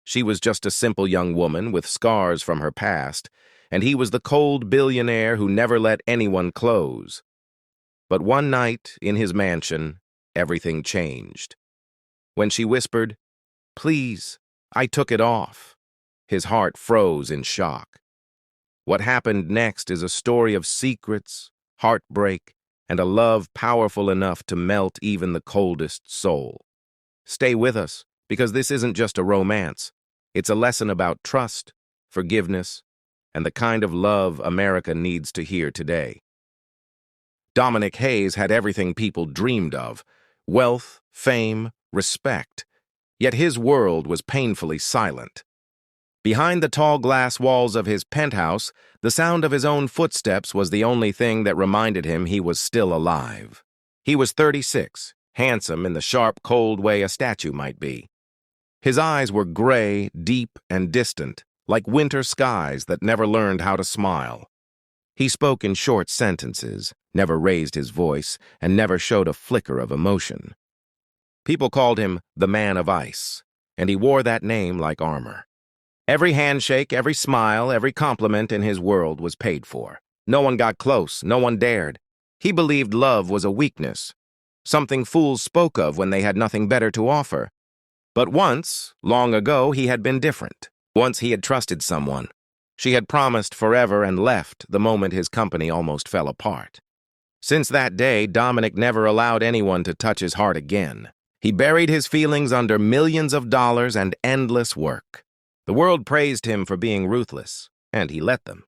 She was just a simple young woman with scars from her past, and he was the cold billionaire who never let anyone close. But one night, in his mansion, everything changed. When she whispered, "Please, I took it off," his heart froze in shock. What happened next is a story of secrets, heartbreak, and a love powerful enough to melt even the coldest soul. Stay with us, because this isn't just a romance. It's a lesson about trust, forgiveness, and the kind of love America needs to hear today. Dominic Hayes had everything people dreamed of: wealth, fame, respect. Yet his world was painfully silent. Behind the tall glass walls of his penthouse, the sound of his own footsteps was the only thing that reminded him he was still alive. He was 36, handsome in the sharp, cold way a statue might be. His eyes were gray, deep, and distant, like winter skies that never learned how to smile. He spoke in short sentences, never raised his voice, and never showed a flicker of emotion. People called him the Man of Ice, and he wore that name like armor. Every handshake, every smile, every compliment in his world was paid for. No one got close, no one dared. He believed love was a weakness, something fools spoke of when they had nothing better to offer. But once, long ago, he had been different. Once he had trusted someone. She had promised forever and left the moment his company almost fell apart. Since that day, Dominic never allowed anyone to touch his heart again. He buried his feelings under millions of dollars and endless work. The world praised him for being ruthless, and he let them.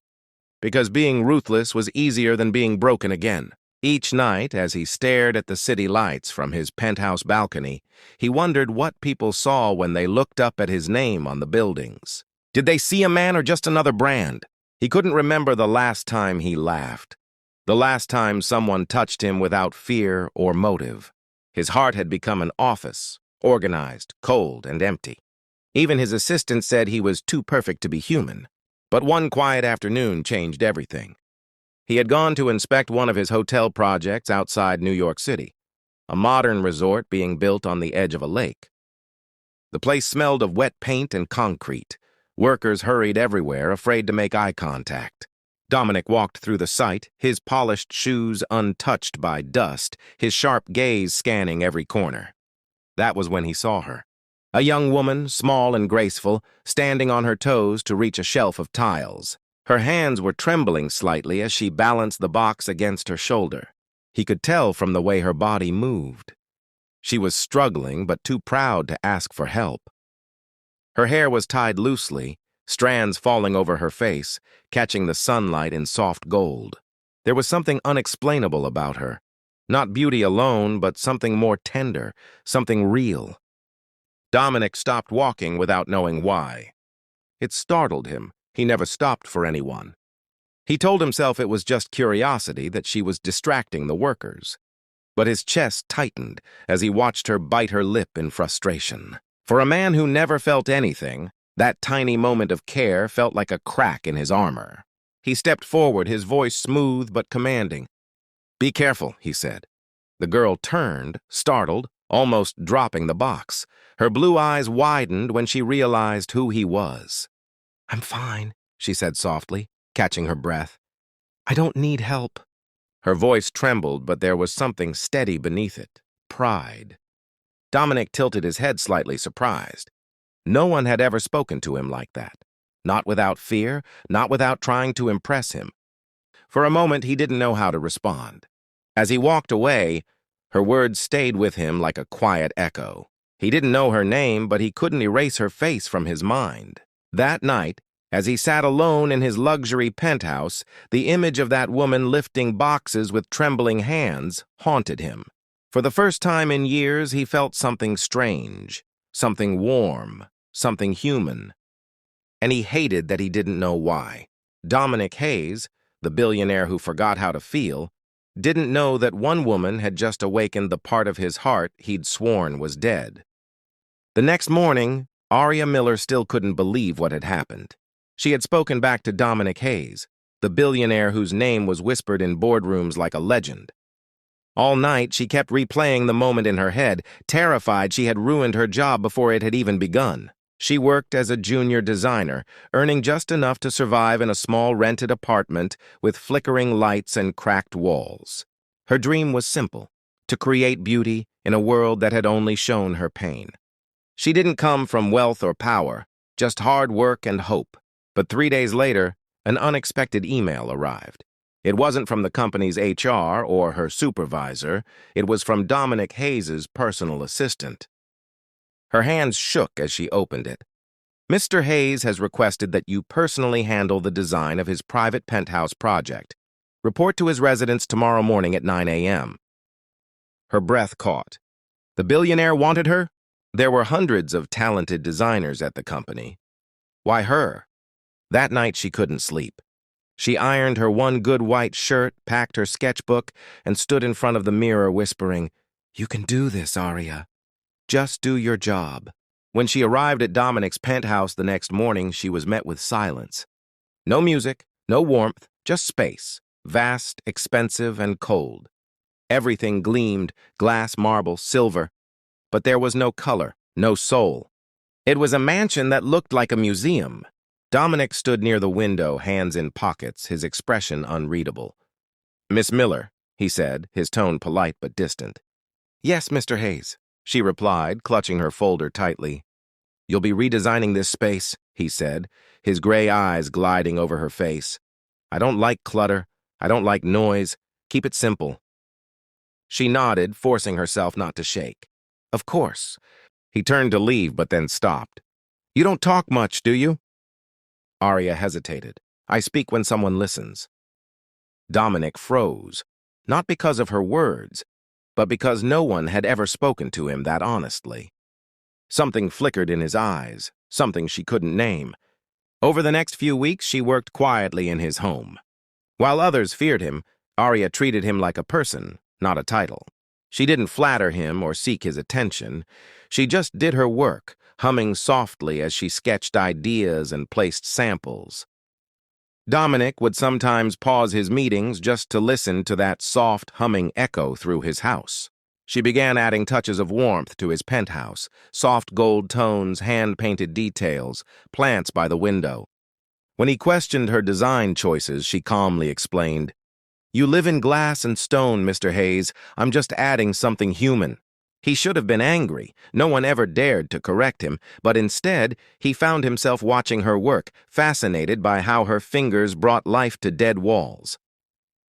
Because being ruthless was easier than being broken again. Each night, as he stared at the city lights from his penthouse balcony, he wondered what people saw when they looked up at his name on the buildings. Did they see a man or just another brand? He couldn't remember the last time he laughed. The last time someone touched him without fear or motive. His heart had become an office, organized, cold, and empty. Even his assistant said he was too perfect to be human. But one quiet afternoon changed everything. He had gone to inspect one of his hotel projects outside New York City, a modern resort being built on the edge of a lake. The place smelled of wet paint and concrete. Workers hurried everywhere, afraid to make eye contact. Dominic walked through the site, his polished shoes untouched by dust, his sharp gaze scanning every corner. That was when he saw her. A young woman, small and graceful, standing on her toes to reach a shelf of tiles. Her hands were trembling slightly as she balanced the box against her shoulder. He could tell from the way her body moved. She was struggling, but too proud to ask for help. Her hair was tied loosely, strands falling over her face, catching the sunlight in soft gold. There was something unexplainable about her. Not beauty alone, but something more tender, something real. Dominic stopped walking without knowing why. It startled him. He never stopped for anyone. He told himself it was just curiosity, that she was distracting the workers. But his chest tightened as he watched her bite her lip in frustration. For a man who never felt anything, that tiny moment of care felt like a crack in his armor. He stepped forward, his voice smooth but commanding. "Be careful," he said. The girl turned, startled, almost dropping the box. Her blue eyes widened when she realized who he was. "I'm fine," she said softly, catching her breath. "I don't need help." Her voice trembled, but there was something steady beneath it. Pride. Dominic tilted his head slightly, surprised. No one had ever spoken to him like that. Not without fear, not without trying to impress him. For a moment, he didn't know how to respond. As he walked away, her words stayed with him like a quiet echo. He didn't know her name, but he couldn't erase her face from his mind. That night, as he sat alone in his luxury penthouse, the image of that woman lifting boxes with trembling hands haunted him. For the first time in years, he felt something strange, something warm, something human. And he hated that he didn't know why. Dominic Hayes, the billionaire who forgot how to feel, didn't know that one woman had just awakened the part of his heart he'd sworn was dead. The next morning, Aria Miller still couldn't believe what had happened. She had spoken back to Dominic Hayes, the billionaire whose name was whispered in boardrooms like a legend. All night, she kept replaying the moment in her head, terrified she had ruined her job before it had even begun. She worked as a junior designer, earning just enough to survive in a small rented apartment with flickering lights and cracked walls. Her dream was simple: to create beauty in a world that had only shown her pain. She didn't come from wealth or power, just hard work and hope. But 3 days later, an unexpected email arrived. It wasn't from the company's HR or her supervisor. It was from Dominic Hayes's personal assistant. Her hands shook as she opened it. "Mr. Hayes has requested that you personally handle the design of his private penthouse project. Report to his residence tomorrow morning at 9 a.m. Her breath caught. The billionaire wanted her? There were hundreds of talented designers at the company. Why her? That night she couldn't sleep. She ironed her one good white shirt, packed her sketchbook, and stood in front of the mirror whispering, "You can do this, Aria. Just do your job." When she arrived at Dominic's penthouse the next morning, she was met with silence. No music, no warmth, just space, vast, expensive, and cold. Everything gleamed, glass, marble, silver, but there was no color, no soul. It was a mansion that looked like a museum. Dominic stood near the window, hands in pockets, his expression unreadable. "Miss Miller," he said, his tone polite but distant. "Yes, Mr. Hayes," she replied, clutching her folder tightly. "You'll be redesigning this space," he said, his gray eyes gliding over her face. "I don't like clutter. I don't like noise. Keep it simple." She nodded, forcing herself not to shake. "Of course." He turned to leave, but then stopped. "You don't talk much, do you?" Aria hesitated. "I speak when someone listens." Dominic froze, not because of her words, but because no one had ever spoken to him that honestly. Something flickered in his eyes, something she couldn't name. Over the next few weeks, she worked quietly in his home. While others feared him, Aria treated him like a person, not a title. She didn't flatter him or seek his attention. She just did her work, humming softly as she sketched ideas and placed samples. Dominic would sometimes pause his meetings just to listen to that soft, humming echo through his house. She began adding touches of warmth to his penthouse, soft gold tones, hand-painted details, plants by the window. When he questioned her design choices, she calmly explained, "You live in glass and stone, Mr. Hayes. I'm just adding something human." He should have been angry. No one ever dared to correct him, but instead, he found himself watching her work, fascinated by how her fingers brought life to dead walls.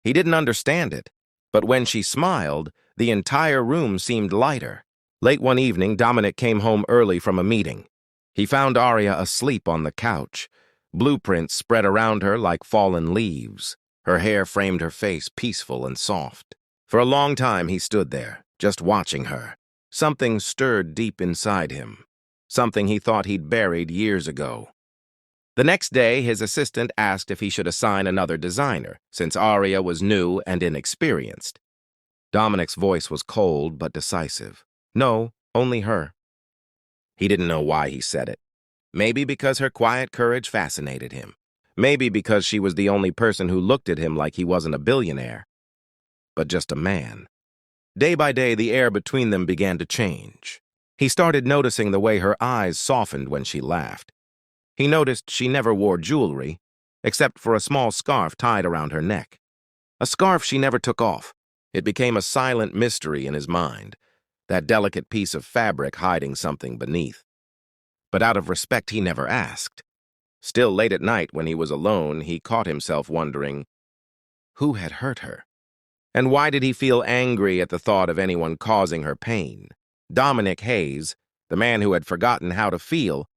He didn't understand it, but when she smiled, the entire room seemed lighter. Late one evening, Dominic came home early from a meeting. He found Aria asleep on the couch. Blueprints spread around her like fallen leaves. Her hair framed her face, peaceful and soft. For a long time, he stood there, just watching her. Something stirred deep inside him. Something he thought he'd buried years ago. The next day, his assistant asked if he should assign another designer, since Aria was new and inexperienced. Dominic's voice was cold but decisive. No, only her. He didn't know why he said it. Maybe because her quiet courage fascinated him. Maybe because she was the only person who looked at him like he wasn't a billionaire, but just a man. Day by day, the air between them began to change. He started noticing the way her eyes softened when she laughed. He noticed she never wore jewelry, except for a small scarf tied around her neck. A scarf she never took off. It became a silent mystery in his mind, that delicate piece of fabric hiding something beneath. But out of respect, he never asked. Still late at night, when he was alone, he caught himself wondering, who had hurt her? And why did he feel angry at the thought of anyone causing her pain? Dominic Hayes, the man who had forgotten how to feel,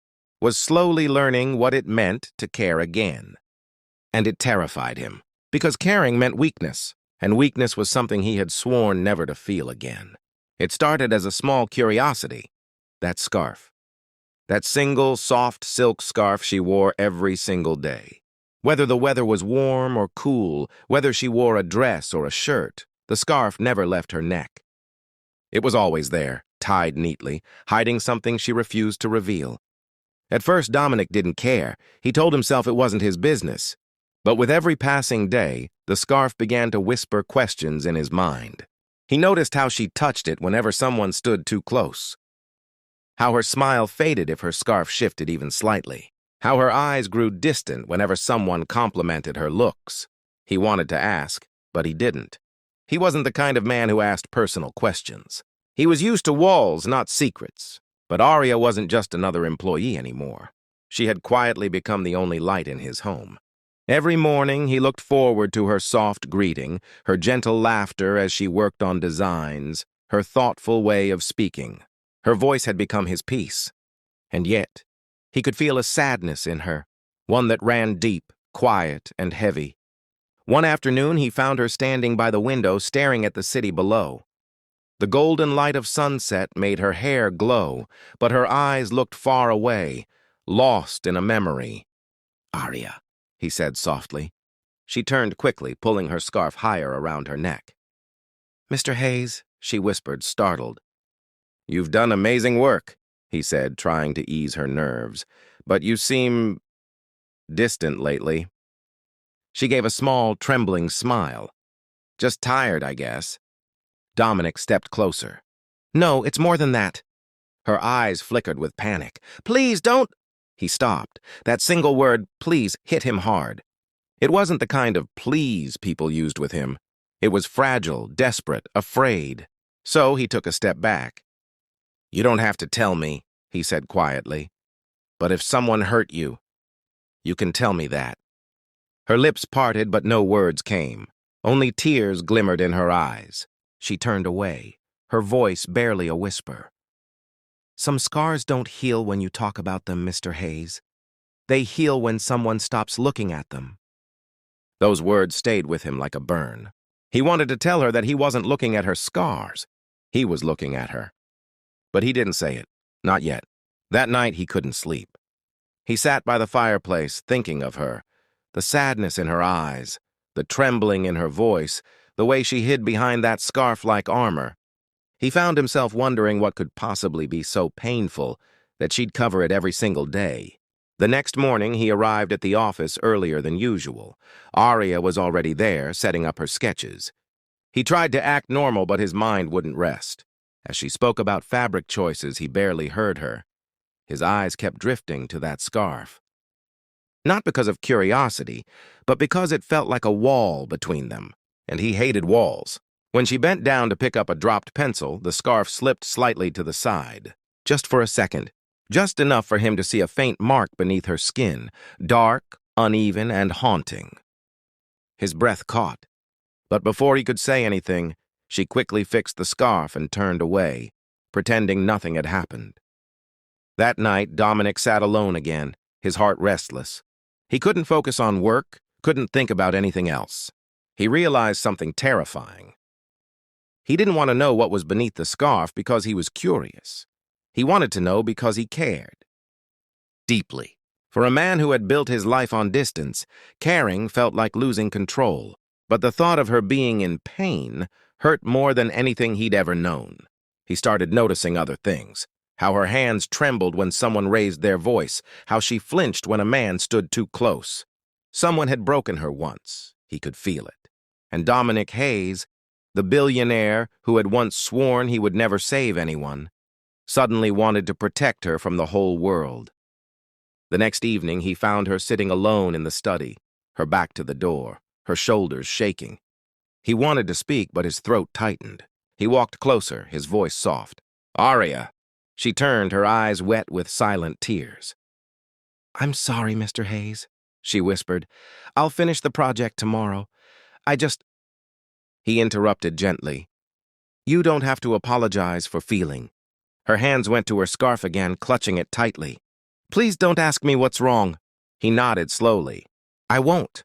was slowly learning what it meant to care again. And it terrified him, because caring meant weakness, and weakness was something he had sworn never to feel again. It started as a small curiosity, that scarf. That single, soft silk scarf she wore every single day. Whether the weather was warm or cool, whether she wore a dress or a shirt, the scarf never left her neck. It was always there, tied neatly, hiding something she refused to reveal. At first, Dominic didn't care. He told himself it wasn't his business. But with every passing day, the scarf began to whisper questions in his mind. He noticed how she touched it whenever someone stood too close. How her smile faded if her scarf shifted even slightly. How her eyes grew distant whenever someone complimented her looks. He wanted to ask, but he didn't. He wasn't the kind of man who asked personal questions. He was used to walls, not secrets. But Aria wasn't just another employee anymore. She had quietly become the only light in his home. Every morning, he looked forward to her soft greeting, her gentle laughter as she worked on designs, her thoughtful way of speaking. Her voice had become his peace. And yet, he could feel a sadness in her, one that ran deep, quiet, and heavy. One afternoon, he found her standing by the window staring at the city below. The golden light of sunset made her hair glow, but her eyes looked far away, lost in a memory. "Aria," he said softly. She turned quickly, pulling her scarf higher around her neck. "Mr. Hayes," she whispered, startled. "You've done amazing work," he said, trying to ease her nerves. "But you seem distant lately." She gave a small, trembling smile. "Just tired, I guess." Dominic stepped closer. "No, it's more than that." Her eyes flickered with panic. "Please don't—" He stopped. That single word, please, hit him hard. It wasn't the kind of please people used with him. It was fragile, desperate, afraid. So he took a step back. "You don't have to tell me," he said quietly. "But if someone hurt you, you can tell me that." Her lips parted, but no words came. Only tears glimmered in her eyes. She turned away, her voice barely a whisper. "Some scars don't heal when you talk about them, Mr. Hayes. They heal when someone stops looking at them." Those words stayed with him like a burn. He wanted to tell her that he wasn't looking at her scars. He was looking at her. But he didn't say it. Not yet. That night he couldn't sleep. He sat by the fireplace, thinking of her. The sadness in her eyes, the trembling in her voice, the way she hid behind that scarf-like armor. He found himself wondering what could possibly be so painful that she'd cover it every single day. The next morning, he arrived at the office earlier than usual. Aria was already there, setting up her sketches. He tried to act normal, but his mind wouldn't rest. As she spoke about fabric choices, he barely heard her. His eyes kept drifting to that scarf. Not because of curiosity, but because it felt like a wall between them, and he hated walls. When she bent down to pick up a dropped pencil, the scarf slipped slightly to the side. Just for a second. Just enough for him to see a faint mark beneath her skin, dark, uneven, and haunting. His breath caught. But before he could say anything, she quickly fixed the scarf and turned away, pretending nothing had happened. That night, Dominic sat alone again, his heart restless. He couldn't focus on work, couldn't think about anything else. He realized something terrifying. He didn't want to know what was beneath the scarf because he was curious. He wanted to know because he cared. Deeply. For a man who had built his life on distance, caring felt like losing control. But the thought of her being in pain hurt more than anything he'd ever known. He started noticing other things. How her hands trembled when someone raised their voice. How she flinched when a man stood too close. Someone had broken her once. He could feel it. And Dominic Hayes, the billionaire who had once sworn he would never save anyone, suddenly wanted to protect her from the whole world. The next evening, he found her sitting alone in the study, her back to the door, her shoulders shaking. He wanted to speak, but his throat tightened. He walked closer, his voice soft. "Aria." She turned, her eyes wet with silent tears. "I'm sorry, Mr. Hayes," she whispered. "I'll finish the project tomorrow. He interrupted gently. "You don't have to apologize for feeling." Her hands went to her scarf again, clutching it tightly. "Please don't ask me what's wrong." He nodded slowly. "I won't."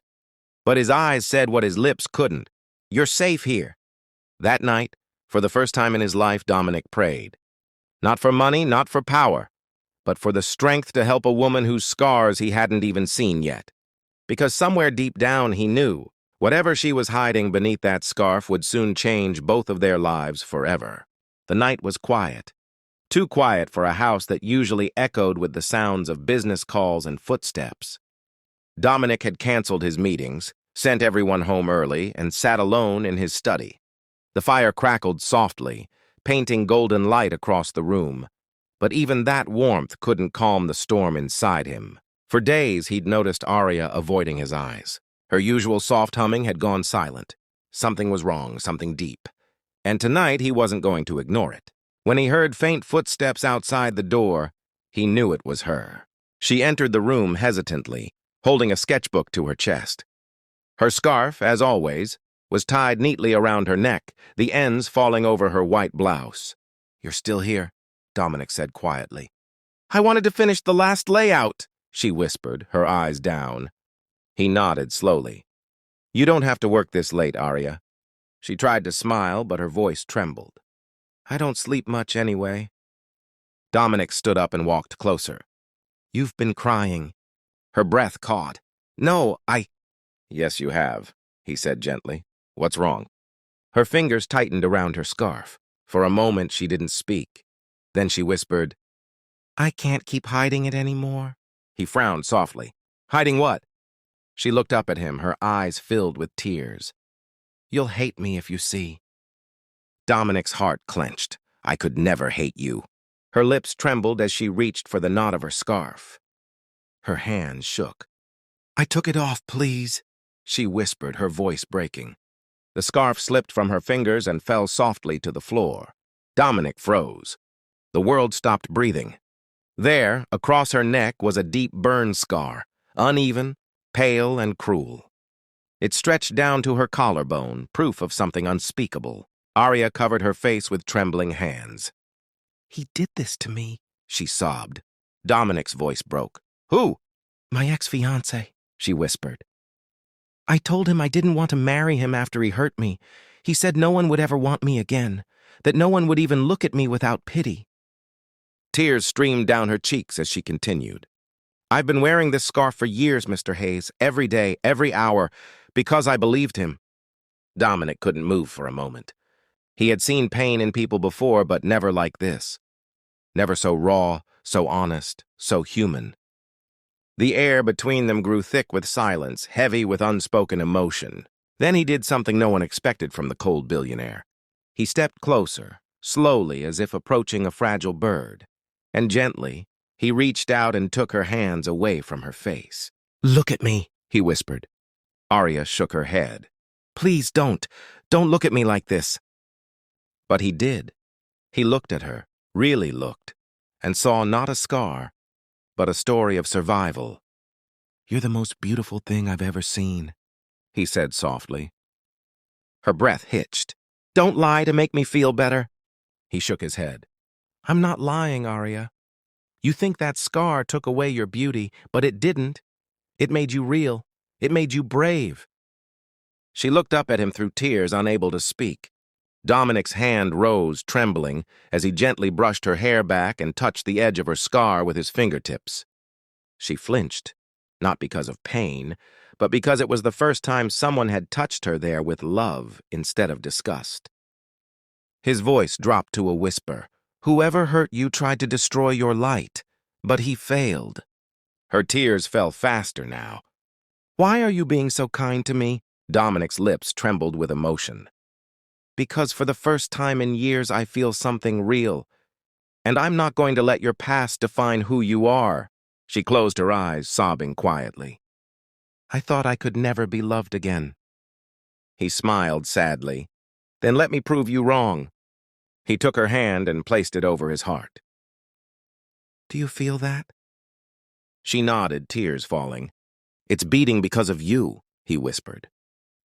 But his eyes said what his lips couldn't. "You're safe here." That night, for the first time in his life, Dominic prayed. Not for money, not for power, but for the strength to help a woman whose scars he hadn't even seen yet. Because somewhere deep down he knew, whatever she was hiding beneath that scarf would soon change both of their lives forever. The night was quiet. Too quiet for a house that usually echoed with the sounds of business calls and footsteps. Dominic had canceled his meetings, sent everyone home early, and sat alone in his study. The fire crackled softly, painting golden light across the room. but even that warmth couldn't calm the storm inside him. For days, he'd noticed Aria avoiding his eyes. Her usual soft humming had gone silent. Something was wrong, something deep. And tonight, he wasn't going to ignore it. When he heard faint footsteps outside the door, he knew it was her. She entered the room hesitantly, holding a sketchbook to her chest. Her scarf, as always, was tied neatly around her neck, the ends falling over her white blouse. "You're still here," Dominic said quietly. "I wanted to finish the last layout," she whispered, her eyes down. He nodded slowly. "You don't have to work this late, Aria." She tried to smile, but her voice trembled. "I don't sleep much anyway." Dominic stood up and walked closer. "You've been crying." Her breath caught. "No, Yes, you have," he said gently. "What's wrong?" Her fingers tightened around her scarf. For a moment, she didn't speak. Then she whispered, "I can't keep hiding it anymore." He frowned softly. "Hiding what?" She looked up at him, her eyes filled with tears. "You'll hate me if you see." Dominic's heart clenched. "I could never hate you." Her lips trembled as she reached for the knot of her scarf. Her hands shook. "I took it off, please," she whispered, her voice breaking. The scarf slipped from her fingers and fell softly to the floor. Dominic froze. The world stopped breathing. There, across her neck, was a deep burn scar, uneven, pale, and cruel. It stretched down to her collarbone, proof of something unspeakable. Aria covered her face with trembling hands. "He did this to me," she sobbed. Dominic's voice broke. "Who?" "My ex-fiancé," she whispered. "I told him I didn't want to marry him after he hurt me. He said no one would ever want me again, that no one would even look at me without pity." Tears streamed down her cheeks as she continued. "I've been wearing this scarf for years, Mr. Hayes, every day, every hour, because I believed him." Dominic couldn't move for a moment. He had seen pain in people before, but never like this. Never so raw, so honest, so human. The air between them grew thick with silence, heavy with unspoken emotion. Then he did something no one expected from the cold billionaire. He stepped closer, slowly as if approaching a fragile bird, and gently, he reached out and took her hands away from her face. "Look at me," he whispered. Aria shook her head. "Please don't. Don't look at me like this." But he did. He looked at her, really looked, and saw not a scar, but a story of survival. "You're the most beautiful thing I've ever seen," he said softly. Her breath hitched. "Don't lie to make me feel better." He shook his head. "I'm not lying, Aria. You think that scar took away your beauty, but it didn't. It made you real. It made you brave." She looked up at him through tears, unable to speak. Dominic's hand rose, trembling, as he gently brushed her hair back and touched the edge of her scar with his fingertips. She flinched, not because of pain, but because it was the first time someone had touched her there with love instead of disgust. His voice dropped to a whisper. "Whoever hurt you tried to destroy your light, but he failed." Her tears fell faster now. "Why are you being so kind to me?" Dominic's lips trembled with emotion. "Because for the first time in years I feel something real, and I'm not going to let your past define who you are." She closed her eyes, sobbing quietly. "I thought I could never be loved again." He smiled sadly. "Then let me prove you wrong." He took her hand and placed it over his heart. "Do you feel that?" She nodded, tears falling. "It's beating because of you," he whispered.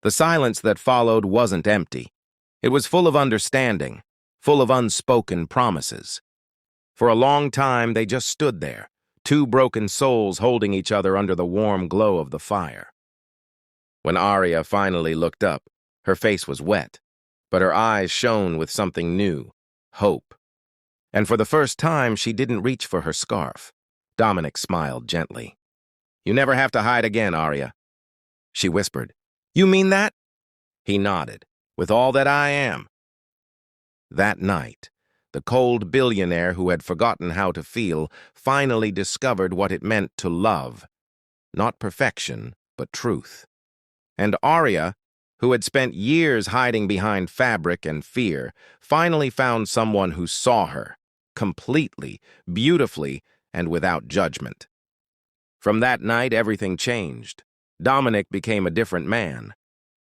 The silence that followed wasn't empty. It was full of understanding, full of unspoken promises. For a long time, they just stood there, two broken souls holding each other under the warm glow of the fire. When Aria finally looked up, her face was wet, but her eyes shone with something new, hope. And for the first time, she didn't reach for her scarf. Dominic smiled gently. "You never have to hide again, Aria." She whispered, "You mean that?" He nodded. "With all that I am." That night, the cold billionaire who had forgotten how to feel finally discovered what it meant to love. Not perfection, but truth. And Aria, who had spent years hiding behind fabric and fear, finally found someone who saw her, completely, beautifully, and without judgment. From that night, everything changed. Dominic became a different man.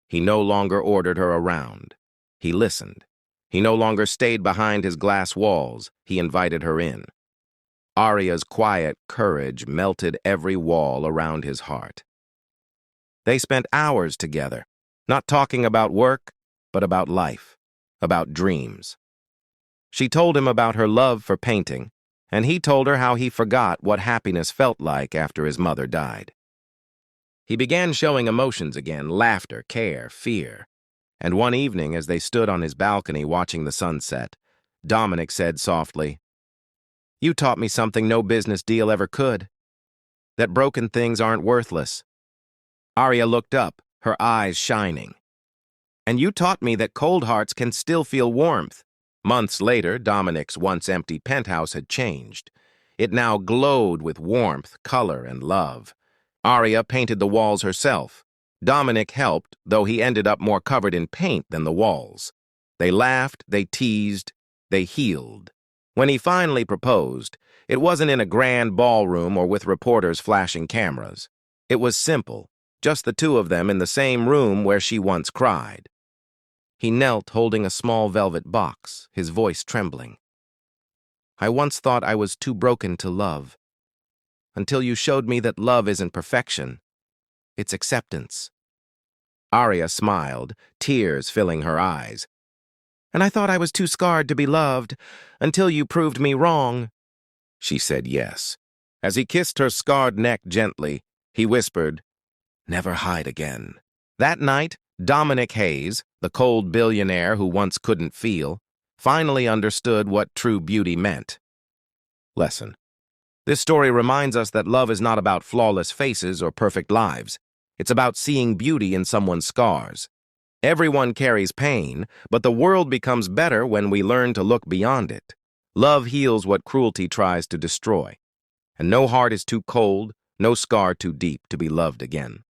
He no longer ordered her around. He listened. He no longer stayed behind his glass walls. He invited her in. Aria's quiet courage melted every wall around his heart. They spent hours together, not talking about work, but about life, about dreams. She told him about her love for painting, and he told her how he forgot what happiness felt like after his mother died. He began showing emotions again, laughter, care, fear. And one evening, as they stood on his balcony watching the sunset, Dominic said softly, "You taught me something no business deal ever could, that broken things aren't worthless." Aria looked up, her eyes shining. "And you taught me that cold hearts can still feel warmth." Months later, Dominic's once empty penthouse had changed. It now glowed with warmth, color, and love. Aria painted the walls herself. Dominic helped, though he ended up more covered in paint than the walls. They laughed, they teased, they healed. When he finally proposed, it wasn't in a grand ballroom or with reporters flashing cameras. It was simple, just the two of them in the same room where she once cried. He knelt holding a small velvet box, his voice trembling. "I once thought I was too broken to love, until you showed me that love isn't perfection, it's acceptance." Aria smiled, tears filling her eyes. "And I thought I was too scarred to be loved, until you proved me wrong." She said yes. As he kissed her scarred neck gently, he whispered, "Never hide again." That night, Dominic Hayes, the cold billionaire who once couldn't feel, finally understood what true beauty meant. Lesson. This story reminds us that love is not about flawless faces or perfect lives. It's about seeing beauty in someone's scars. Everyone carries pain, but the world becomes better when we learn to look beyond it. Love heals what cruelty tries to destroy. And no heart is too cold, no scar too deep to be loved again.